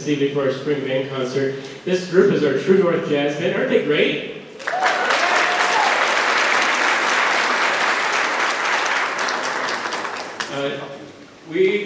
this evening for our spring band concert. This group is our True North Jazz Band. Aren't they great?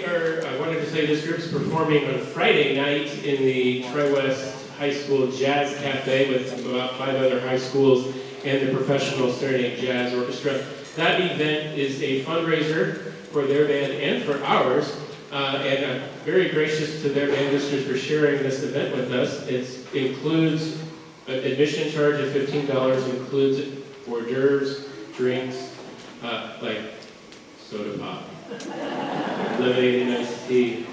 I wanted to say this group's performing on Friday night in the Tri-West High School Jazz Cafe with about 5 other high schools and the Professional Starting Jazz Orchestra. That event is a fundraiser for their band and for ours, and I'm very gracious to their band listeners for sharing this event with us. It includes an admission charge of $15, includes hors d'oeuvres, drinks, like soda pop, lemonade and iced tea,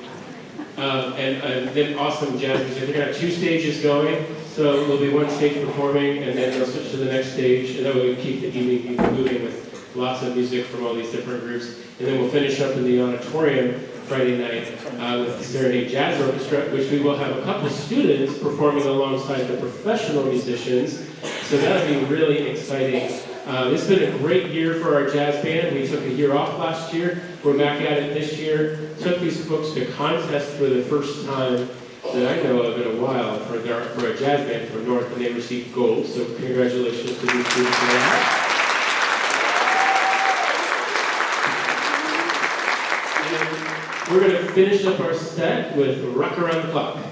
and then awesome jazz music. They're going to have 2 stages going, so there'll be 1 stage performing, and then they'll switch to the next stage, and then we'll keep the evening moving with lots of music from all these different groups. And then we'll finish up in the Auditorium Friday night with the Serenade Jazz Orchestra, which we will have a couple students performing alongside the professional musicians. So that'll be really exciting. It's been a great year for our jazz band. We took a year off last year. We're back at it this year. Took these folks to contest for the first time that I know of in a while for a jazz band from North, and they received gold. So congratulations to these students for that. And we're going to finish up our set with Rock Around the Clock.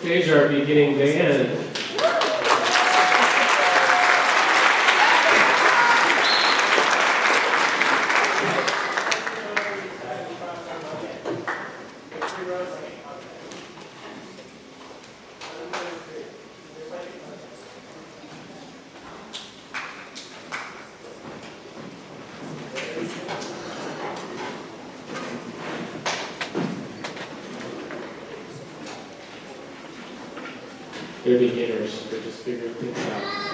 Stage our beginning band. They're beginners, they're just figuring things out.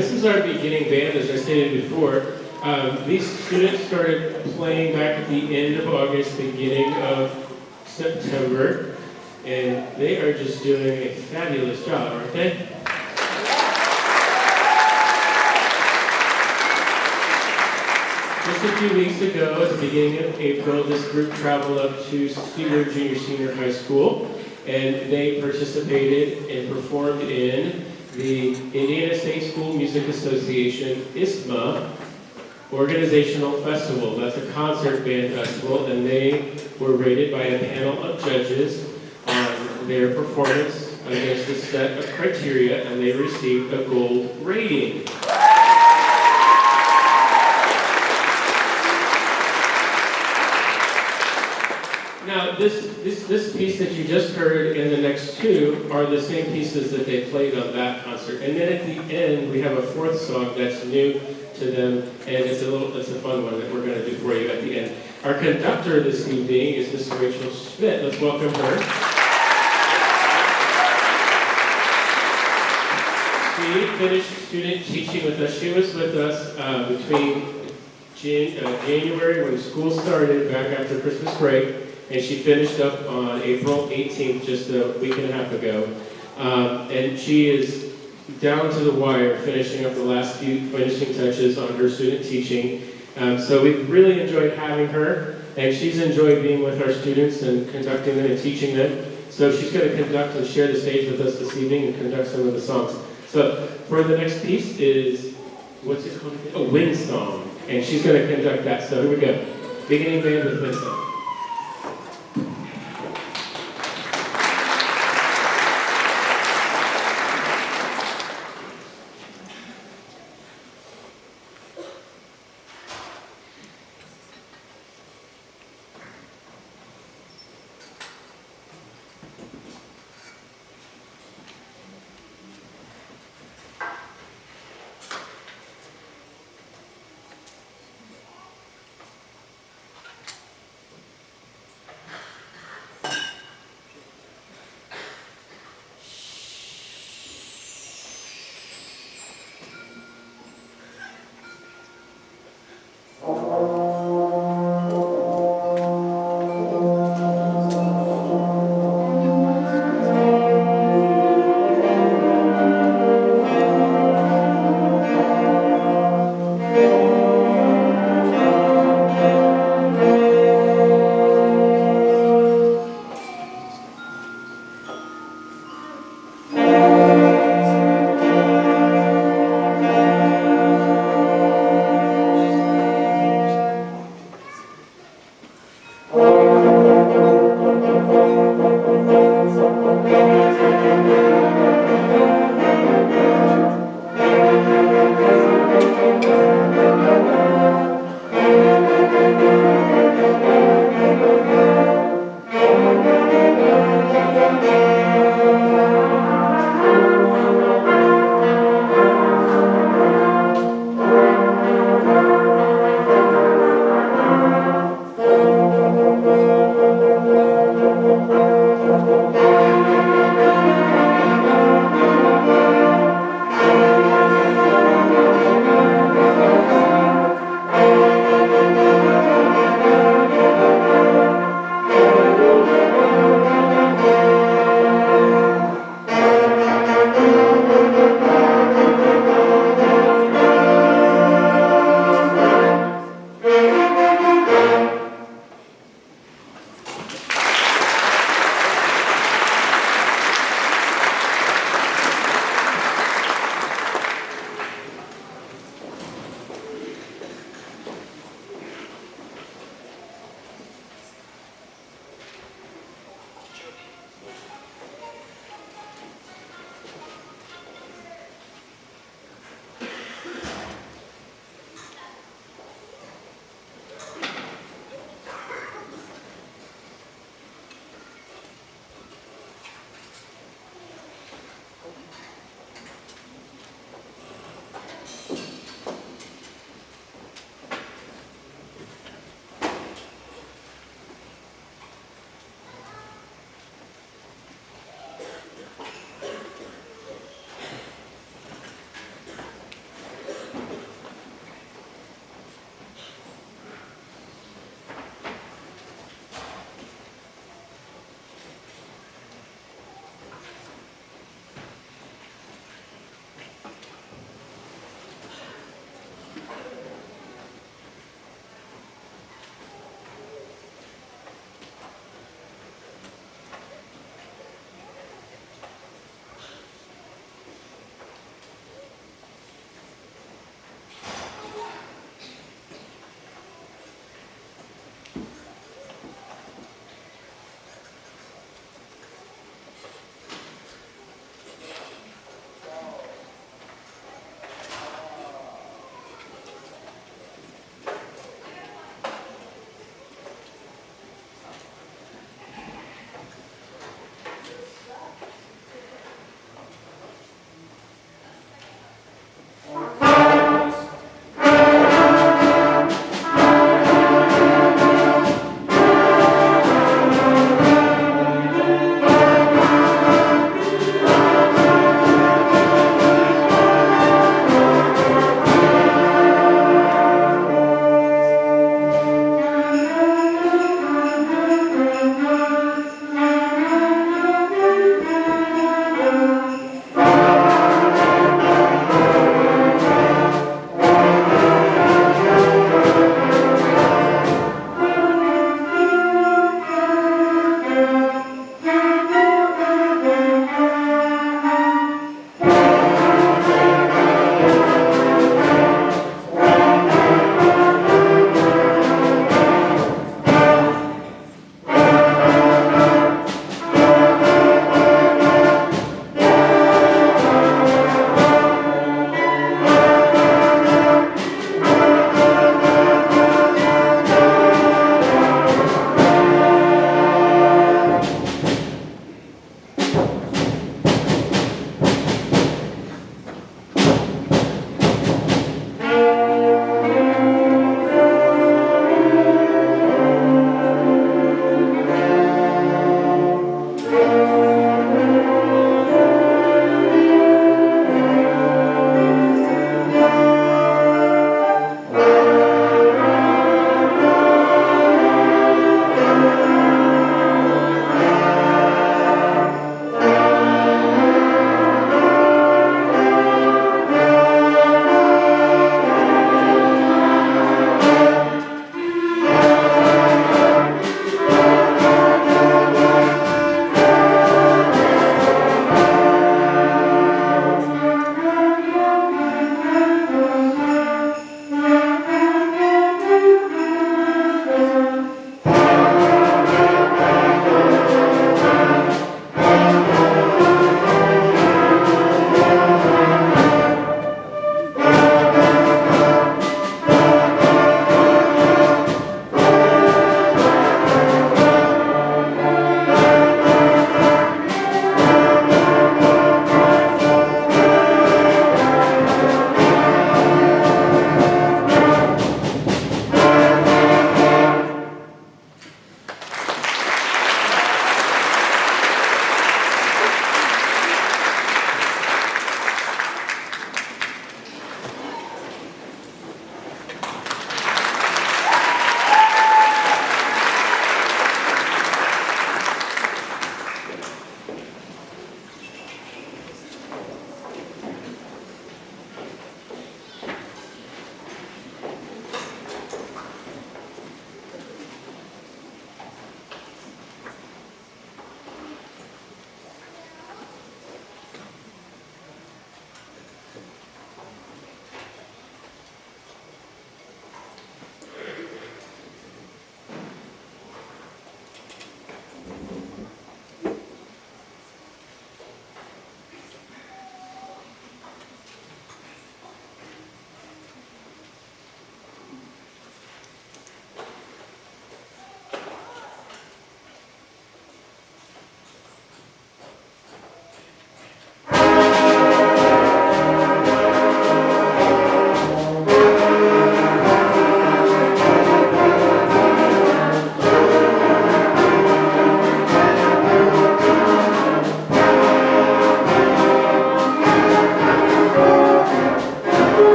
this is our beginning band, as I stated before. These students started playing back at the end of August, beginning of September, and they are just doing a fabulous job, aren't they? Just a few weeks ago, at the beginning of April, this group traveled up to Stewart Junior Senior High School, and they participated and performed in the Indiana State School Music Association ISMA Organizational Festival. That's a concert band festival, and they were rated by a panel of judges on their performance against a set of criteria, and they received a gold rating. Now, this piece that you just heard and the next two are the same pieces that they played on that concert. And then at the end, we have a fourth song that's new to them, and it's a fun one that we're going to do for you at the end. Our conductor this evening is Miss Rachel Schmidt. Let's welcome her. She finished student teaching with us. She was with us between January when school started back after Christmas break, and she finished up on April 18th, just a week and a half ago. And she is down to the wire, finishing up the last few finishing touches on her student teaching. So we've really enjoyed having her, and she's enjoyed being with our students and conducting them and teaching them. So she's going to conduct and share the stage with us this evening and conduct some of the songs. So for the next piece is, what's it called again? A wind song, and she's going to conduct that. So here we go. Beginning band with wind song.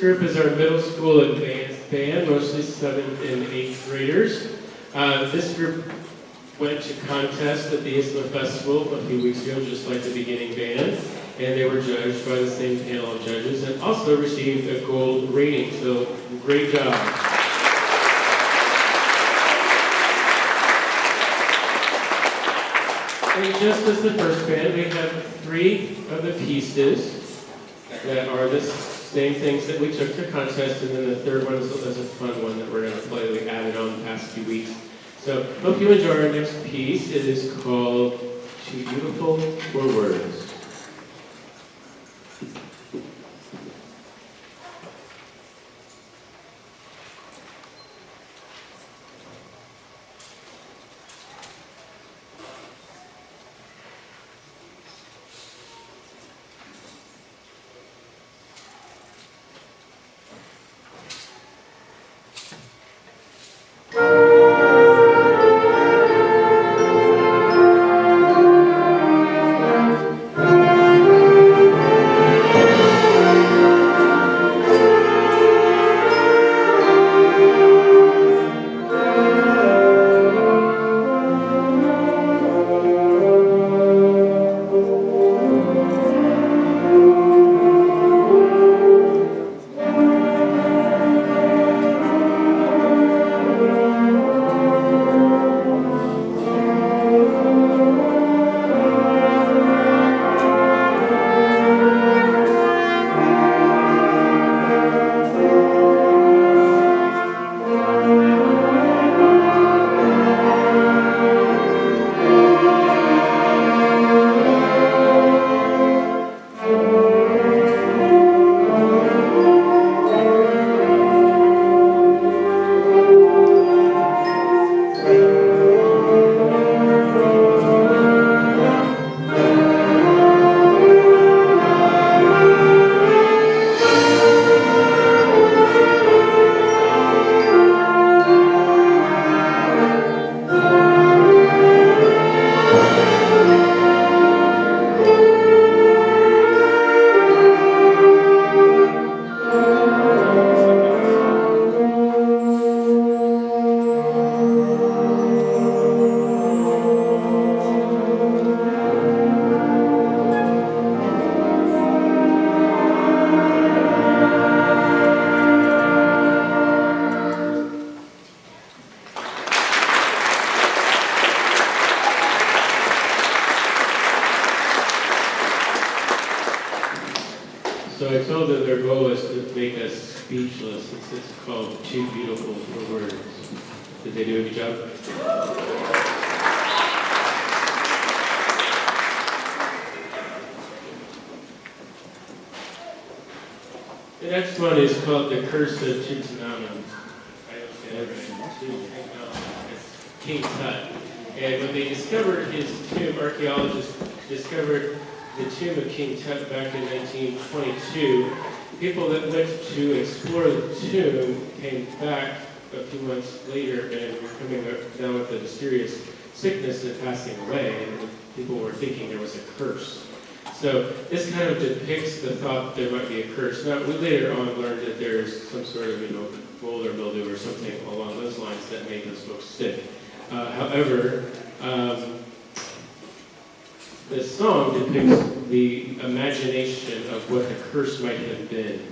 group is our middle school advanced band, mostly 7th and 8th graders. This group went to contest at the ISMA Festival a few weeks ago, just like the beginning band, and they were judged by the same panel of judges and also received a gold rating, so great job. And just as the first band, we have 3 of the pieces that are the same things that we took to contest, and then the third one is a fun one that we're going to play. We added on the past few weeks. So hope you enjoy our next piece. It is called Too Beautiful for Words. So I told them their goal is to make us speechless since it's called Too Beautiful for Words. Did they do a good job? The next one is called The Curse of Tutankhamun. It's King Tut. And when they discovered his tomb, archaeologists discovered the tomb of King Tut back in 1922. People that went to explore the tomb came back a few months later and were coming down with a mysterious sickness and passing away, and people were thinking there was a curse. So this kind of depicts the thought there might be a curse. Now, we later on learned that there's some sort of, mold or mildew or something along those lines that made those folks sick. However, the song depicts the imagination of what the curse might have been.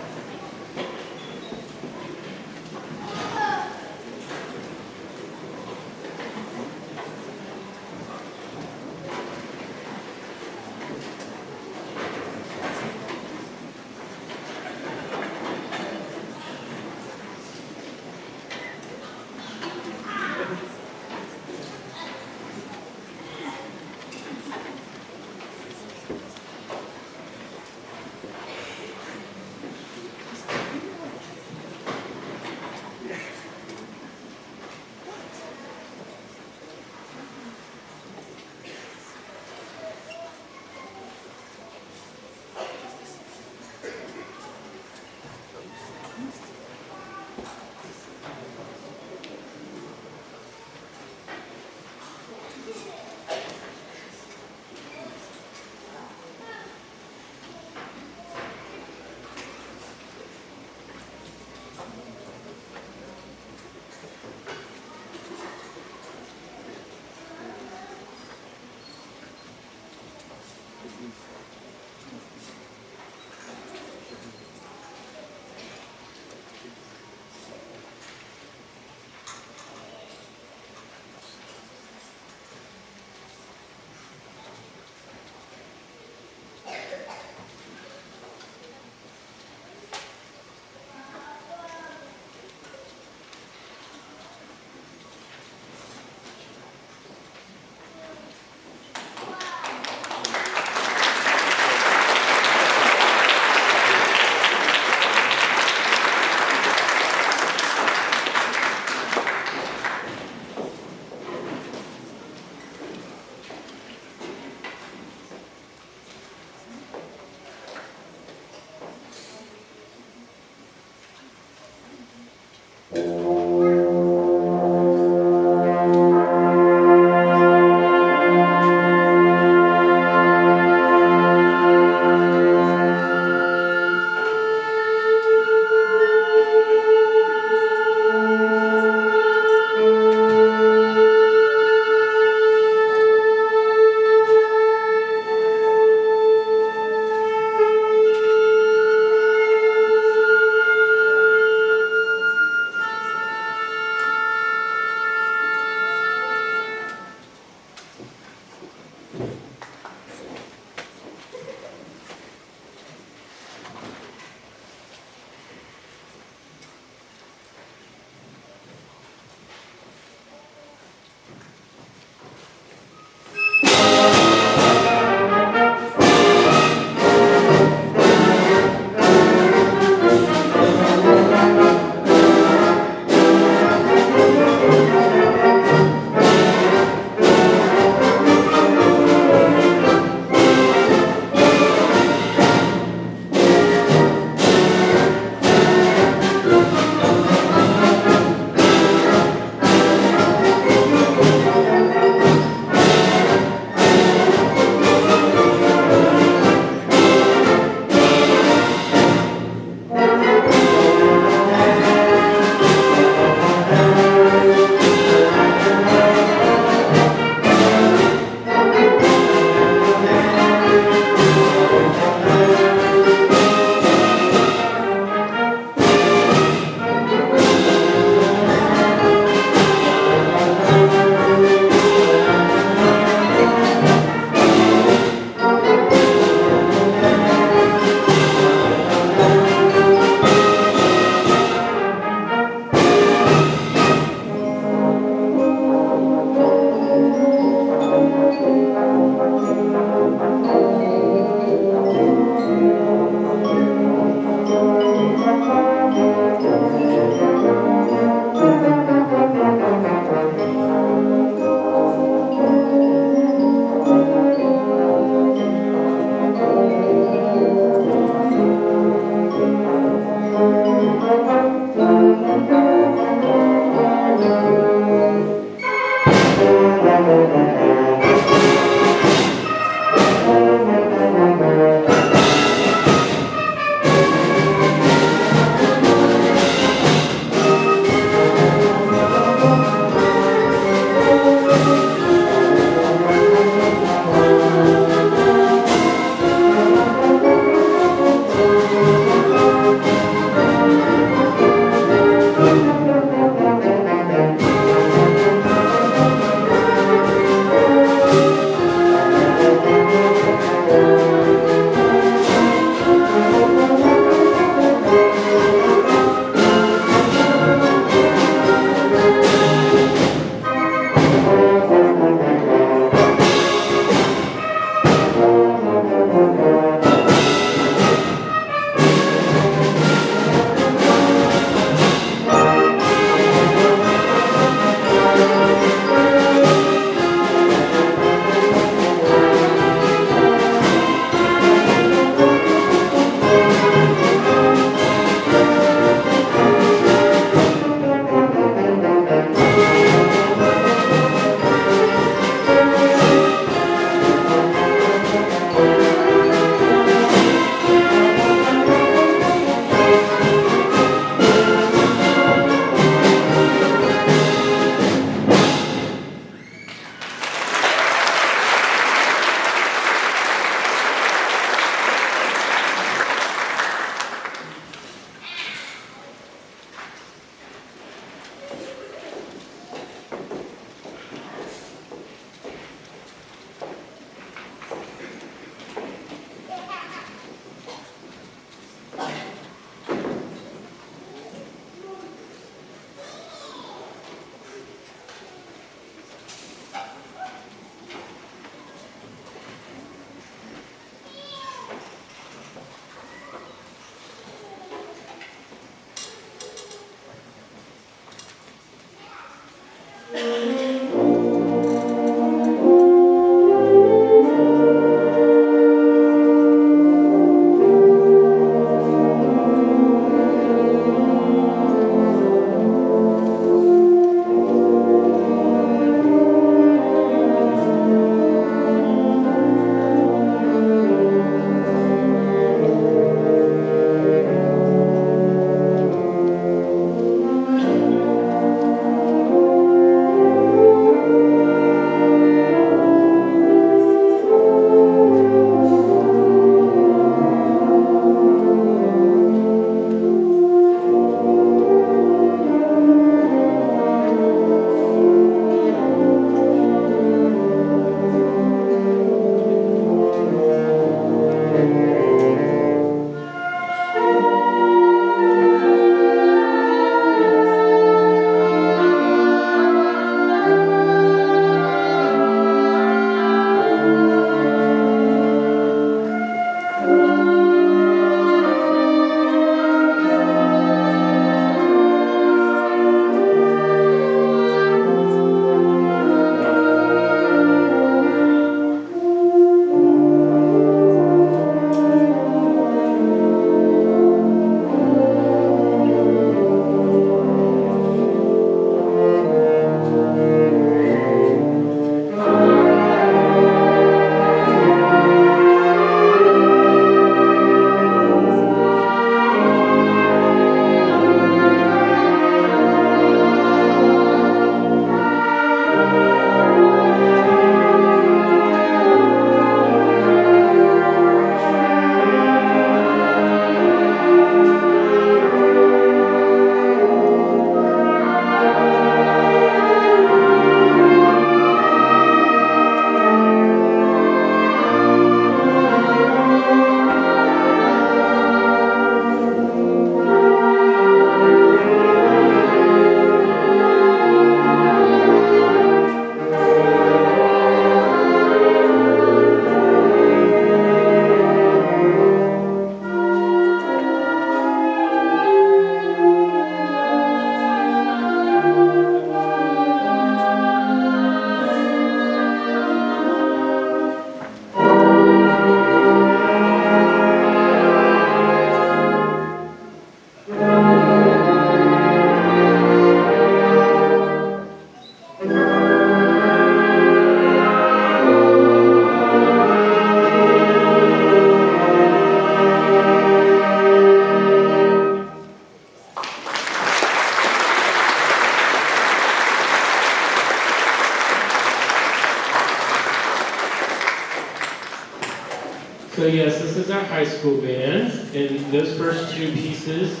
So yes, this is our high school band, and those first two pieces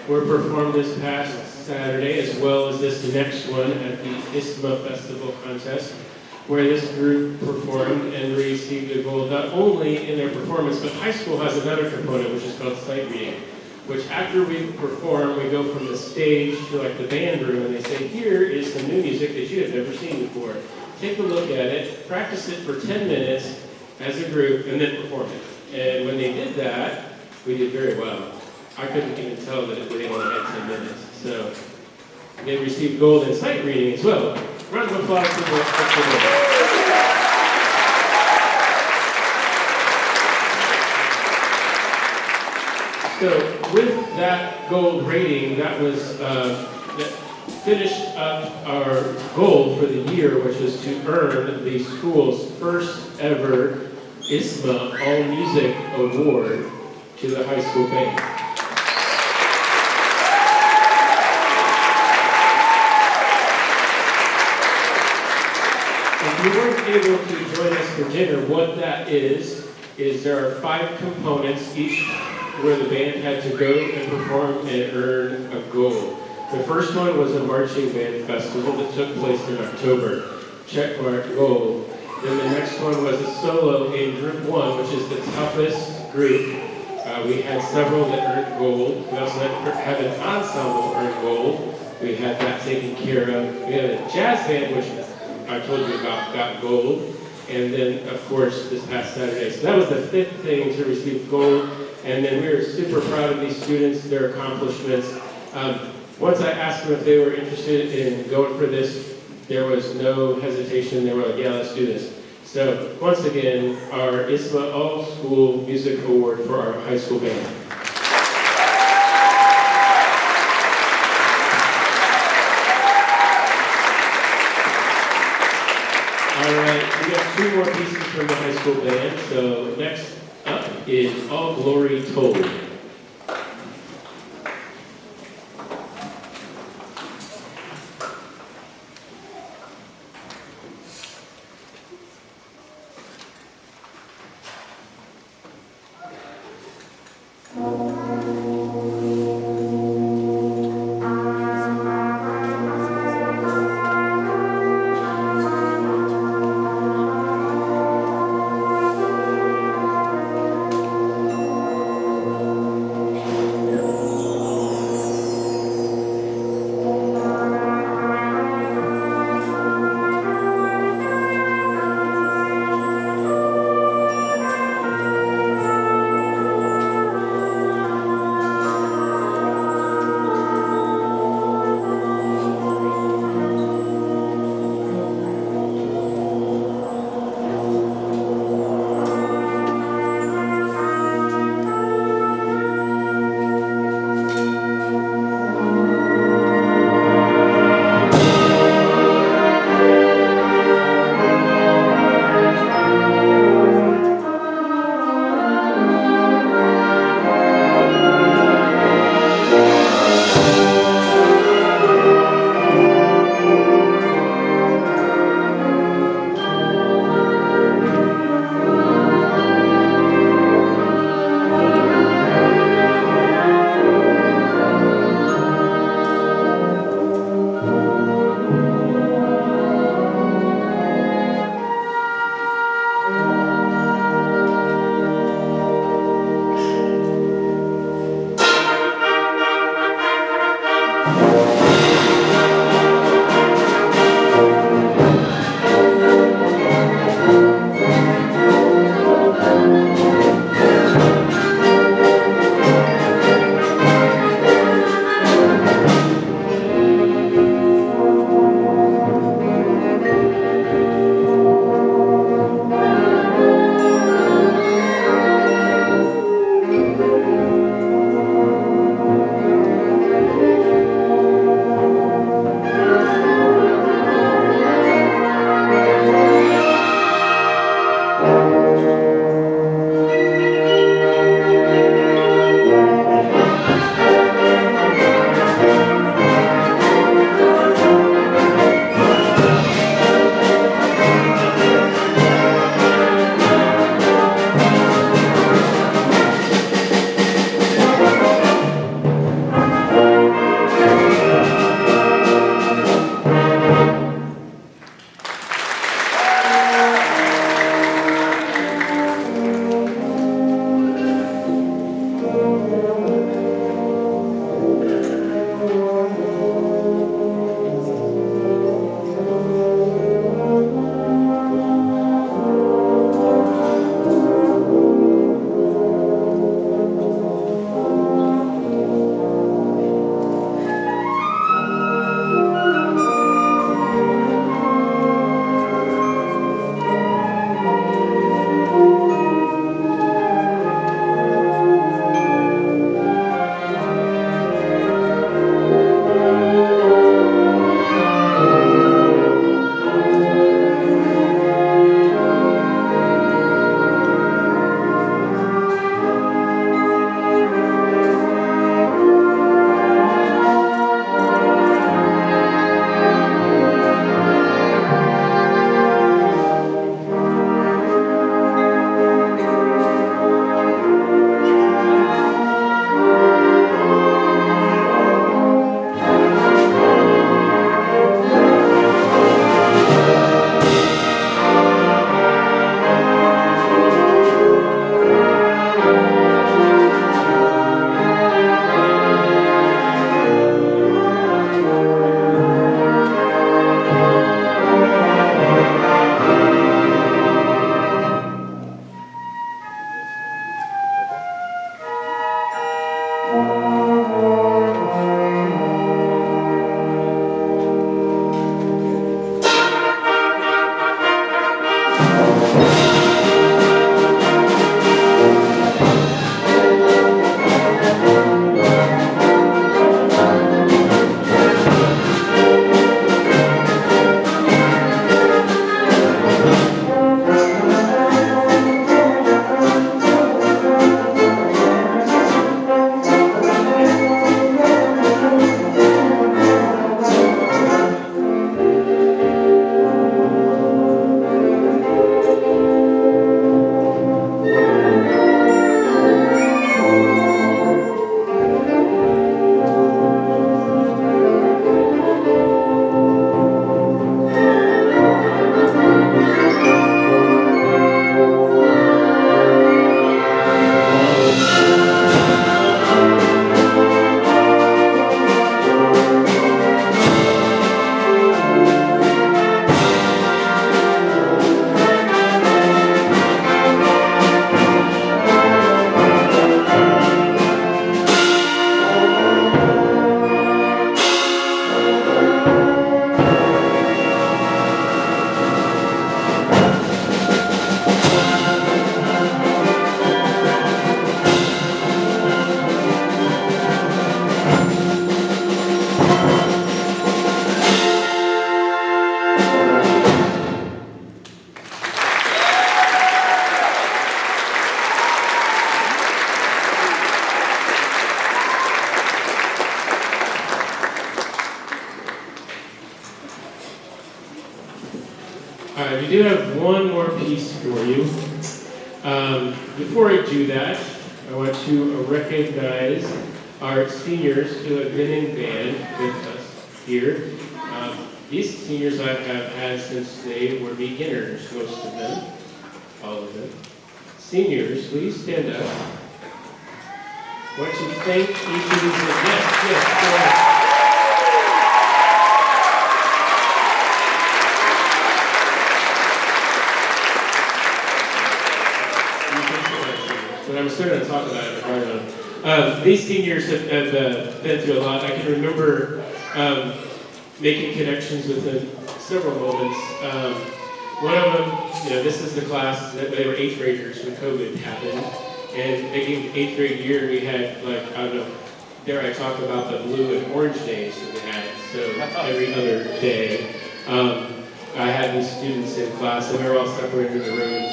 were performed this past Saturday, as well as this next one at the ISMA Festival Contest, where this group performed and received a gold not only in their performance, but high school has another component, which is called sight reading, which after we perform, we go from the stage to like the band room, and they say, here is some new music that you have never seen before. Take a look at it, practice it for 10 minutes as a group, and then perform it. And when they did that, we did very well. I couldn't even tell that they only had 10 minutes. So they received gold in sight reading as well. Round of applause for them. So with that gold rating, that was that finished up our goal for the year, which is to earn the school's first ever ISMA All Music Award to the high school band. If you weren't able to join us for dinner, what that is there are 5 components, each where the band had to go and perform and earn a gold. The first one was a marching band festival that took place in October. Check mark, gold. Then the next one was a solo in Group 1, which is the toughest group. We had several that earned gold. We also had an ensemble earn gold. We had that taken care of. We had a jazz band, which I told you about, got gold. And then, of course, this past Saturday. So that was the 5th thing to receive gold. And then we were super proud of these students, their accomplishments. Once I asked them if they were interested in going for this, there was no hesitation. They were like, yeah, let's do this. So once again, our ISMA All School Music Award for our high school band. All right, we got 2 more pieces from the high school band. So next up is All Glory Told. do have one more piece for you. Before I do that, I want to recognize our seniors who have been in band with us here. These seniors I have had since they were beginners, most of them, all of them. Seniors, will you stand up? I want you to thank each of these. Yes, go ahead. But I'm starting to talk about it. These seniors have been through a lot. I can remember making connections with them several moments. One of them, this is the class that they were 8th graders when COVID happened. And beginning the 8th grade year, we had, dare I talk about the blue and orange days that we had. So every other day, I had these students in class, and they were all separated in the room.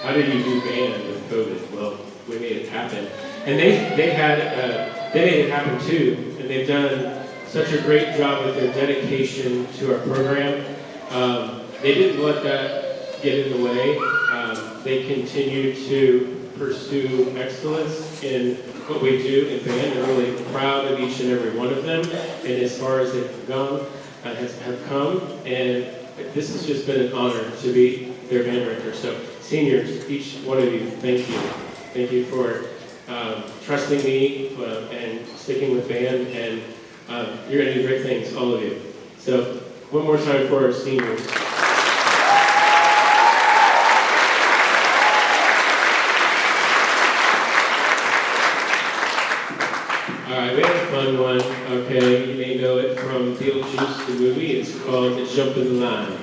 How did you do band with COVID? Well, we made it happen. And they made it happen too. And they've done such a great job with their dedication to our program. They didn't let that get in the way. They continue to pursue excellence in what we do in band. I'm really proud of each and every one of them. And as far as they've gone, have come. And this has just been an honor to be their band director. So seniors, each one of you, thank you. Thank you for trusting me and sticking with band, and you're going to do great things, all of you. So one more time for our seniors. All right, we have a fun one, okay? You may know it from Beetlejuice, the movie. It's called Jump in the Line.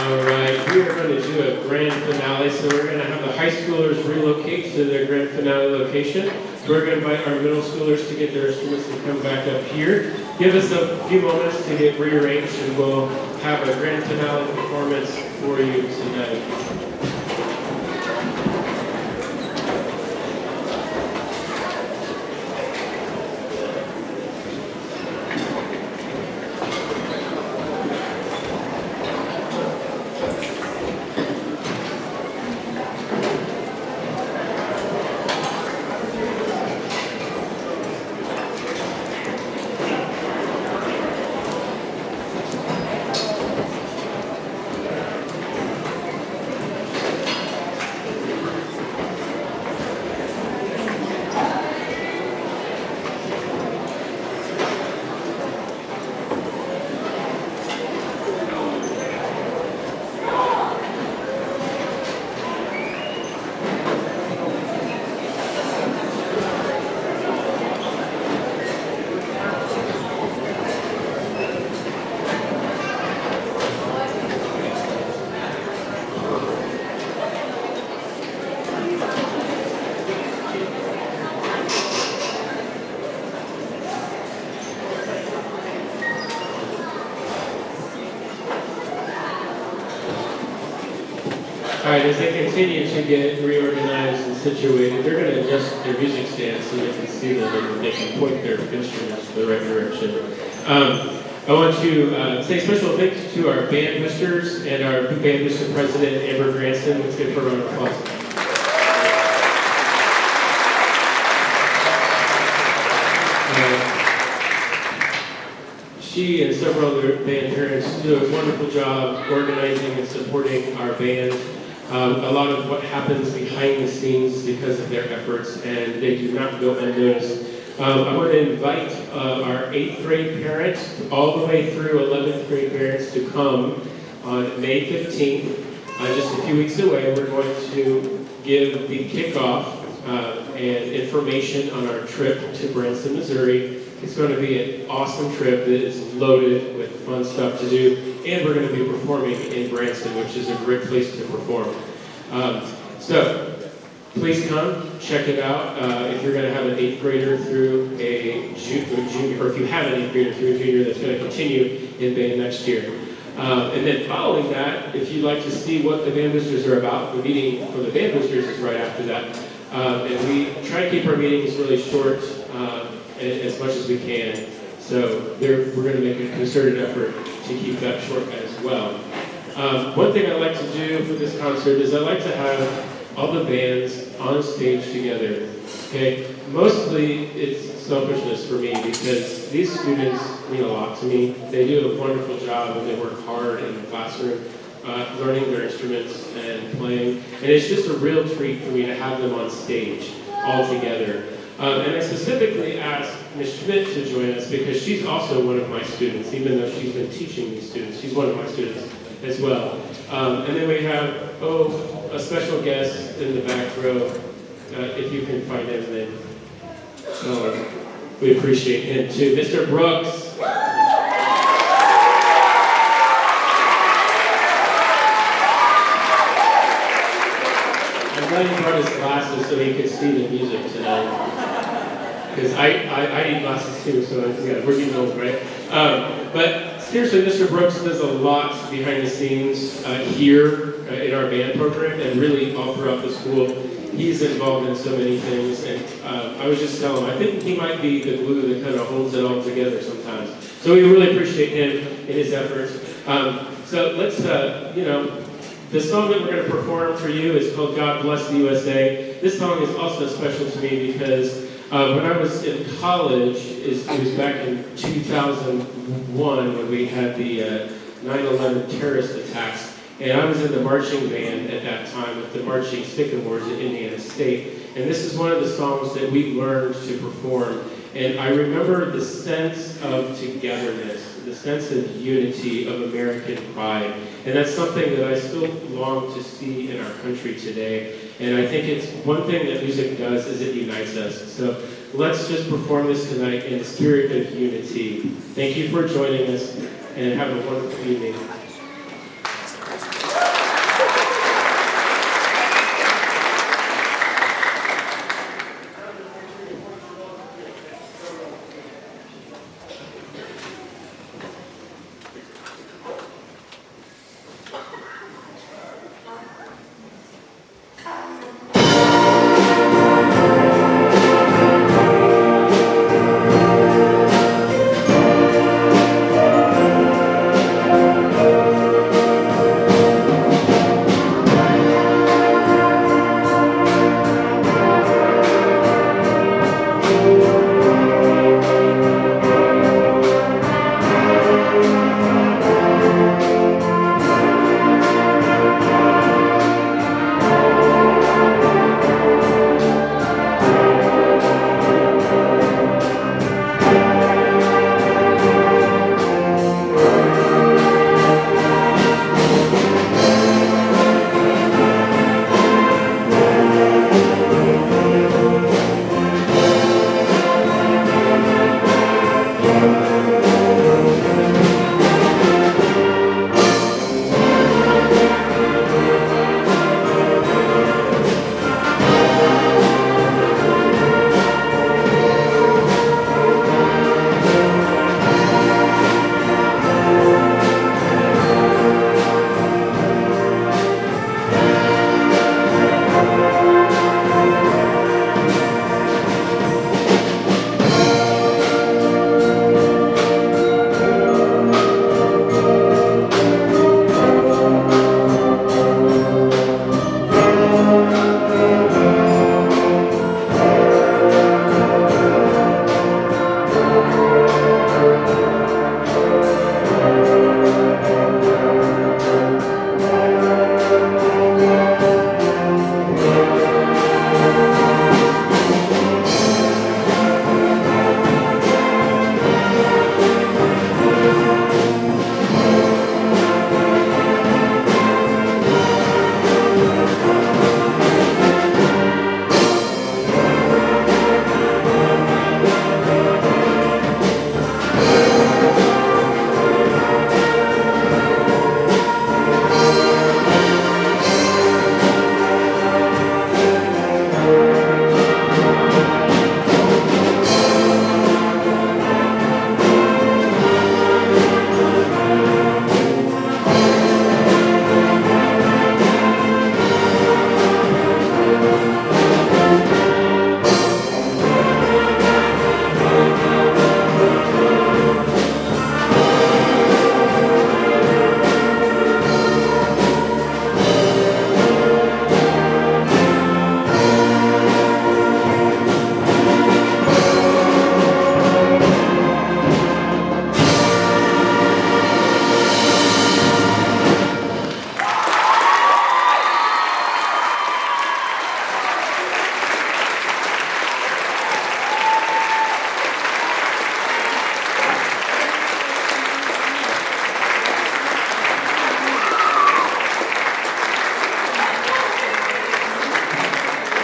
All right, we are going to do a grand finale, so we're going to have the high schoolers relocate to their grand finale location. We're going to invite our middle schoolers to get their instruments and come back up here. Give us a few moments to get rearranged, and we'll have a grand finale performance for you tonight. All right, as they continue to get reorganized and situated, they're going to adjust their music stands so they can see them and they can point their instruments in the right direction. I want to say special thanks to our band boosters and our band booster president, Amber Granson. Let's give her a round of applause. She and several other band parents do a wonderful job organizing and supporting our band. A lot of what happens behind the scenes is because of their efforts, and they do not go unnoticed. I want to invite our 8th grade parents all the way through 11th grade parents to come on May 15th. Just a few weeks away, we're going to give the kickoff and information on our trip to Branson, Missouri. It's going to be an awesome trip that is loaded with fun stuff to do, and we're going to be performing in Branson, which is a great place to perform. So please come, check it out. If you're going to have an 8th grader through a junior, or if you have an 8th grader through a junior that's going to continue in band next year. And then following that, if you'd like to see what the band boosters are about, the meeting for the band boosters is right after that. And we try to keep our meetings really short, as much as we can. So we're going to make a concerted effort to keep that short as well. One thing I like to do for this concert is I like to have all the bands on stage together. Okay, mostly it's selfishness for me because these students mean a lot to me. They do a wonderful job and they work hard in the classroom, learning their instruments and playing. And it's just a real treat for me to have them on stage all together. And I specifically asked Ms. Schmidt to join us because she's also one of my students, even though she's been teaching these students. She's one of my students as well. And then we have, a special guest in the back row. If you can find him, then we appreciate him too. Mr. Brooks. I'm glad he brought his glasses so he could see the music tonight. Because I need glasses too, so yeah, we're getting old, right? But seriously, Mr. Brooks does a lot behind the scenes here in our band program and really all throughout the school. He's involved in so many things, and I was just telling him, I think he might be the glue that kind of holds it all together sometimes. So we really appreciate him and his efforts. So let's, the song that we're going to perform for you is called God Bless the USA. This song is also special to me because when I was in college, it was back in 2001 when we had the 9/11 terrorist attacks, and I was in the marching band at that time with the Marching Sycamores at Indiana State, and this is one of the songs that we learned to perform, and I remember the sense of togetherness, the sense of unity, of American pride, and that's something that I still long to see in our country today. And I think it's one thing that music does is it unites us. So let's just perform this tonight in the spirit of unity. Thank you for joining us, and have a wonderful evening.